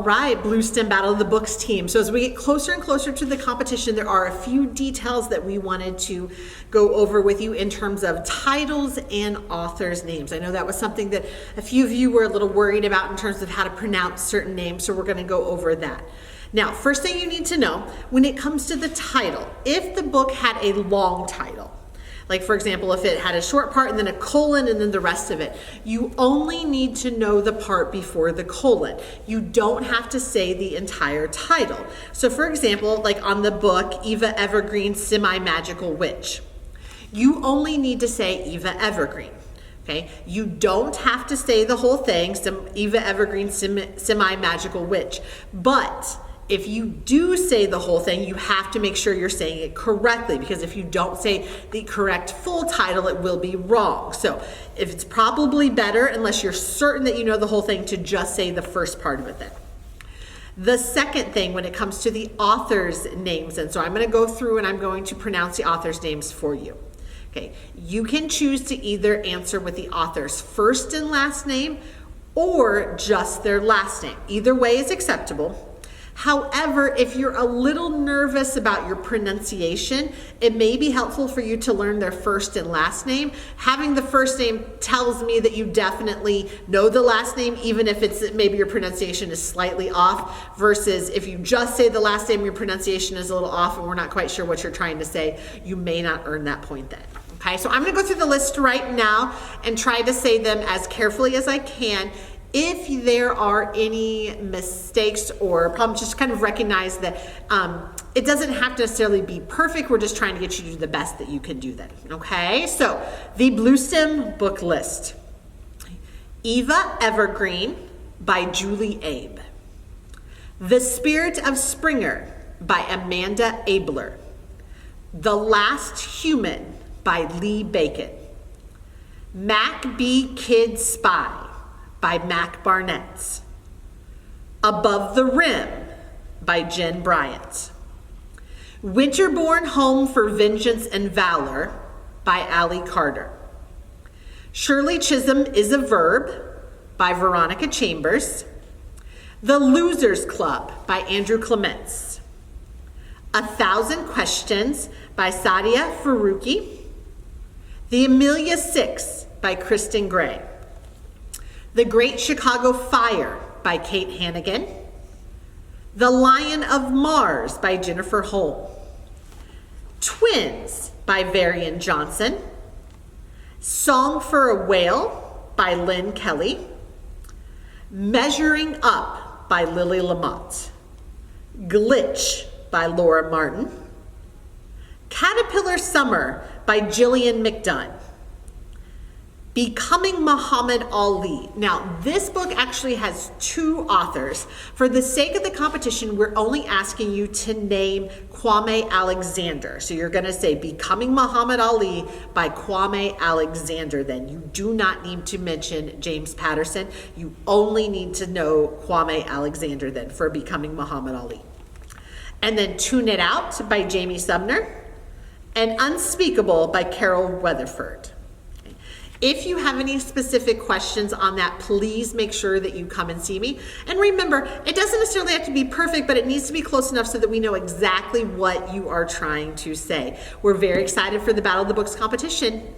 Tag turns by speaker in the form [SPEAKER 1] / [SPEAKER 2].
[SPEAKER 1] All right, Bluestem Battle of the Books team. So as we get closer and closer to the competition, there are a few details that we wanted to go over with you in terms of titles and authors' names. I know that was something that a few of you were a little worried about in terms of how to pronounce certain names, so we're going to go over that. Now, first thing you need to know, when it comes to the title, if the book had a long title, like for example, if it had a short part and then a colon and then the rest of it, you only need to know the part before the colon. You don't have to say the entire title. So for example, like on the book, Eva Evergreen, Semi-Magical Witch, you only need to say Eva Evergreen. Okay, you don't have to say the whole thing, Eva Evergreen, Semi-Magical Witch, but if you do say the whole thing, you have to make sure you're saying it correctly, because if you don't say the correct full title, it will be wrong. So if it's probably better, unless you're certain that you know the whole thing, to just say the first part of it then. The second thing when it comes to the author's names, and so I'm going to go through and I'm going to pronounce the author's names for you. Okay, you can choose to either answer with the author's first and last name or just their last name. Either way is acceptable. However, if you're a little nervous about your pronunciation, it may be helpful for you to learn their first and last name. Having the first name tells me that you definitely know the last name, even if it's maybe your pronunciation is slightly off, versus if you just say the last name, your pronunciation is a little off and we're not quite sure what you're trying to say, you may not earn that point then. Okay, so I'm gonna go through the list right now and try to say them as carefully as I can. If there are any mistakes or problems, just kind of recognize that it doesn't have to necessarily be perfect. We're just trying to get you to do the best that you can do then. Okay, so the Bluestem book list. Eva Evergreen by Julie Abe. The Spirit of Springer by Amanda Abler. The Last Human by Lee Bacon. Mac B. Kid Spy by Mac Barnett. Above the Rim by Jen Bryant. Winterborn Home for Vengeance and Valor by Allie Carter. Shirley Chisholm is a Verb by Veronica Chambers. The Losers Club by Andrew Clements. 1,000 Questions by Sadia Faruqi. The Amelia Six by Kristen Gray. The Great Chicago Fire by Kate Hannigan. The Lion of Mars by Jennifer Holm. Twins by Varian Johnson. Song for a Whale by Lynn Kelly. Measuring Up by Lily Lamont. Glitch by Laura Martin. Caterpillar Summer by Jillian McDunn. Becoming Muhammad Ali. Now, this book actually has 2 authors. For the sake of the competition, we're only asking you to name Kwame Alexander. So you're going to say Becoming Muhammad Ali by Kwame Alexander then. You do not need to mention James Patterson. You only need to know Kwame Alexander then for Becoming Muhammad Ali. And then Tune It Out by Jamie Sumner. And Unspeakable by Carol Weatherford. If you have any specific questions on that, please make sure that you come and see me. And remember, it doesn't necessarily have to be perfect, but it needs to be close enough so that we know exactly what you are trying to say. We're very excited for the Battle of the Books competition.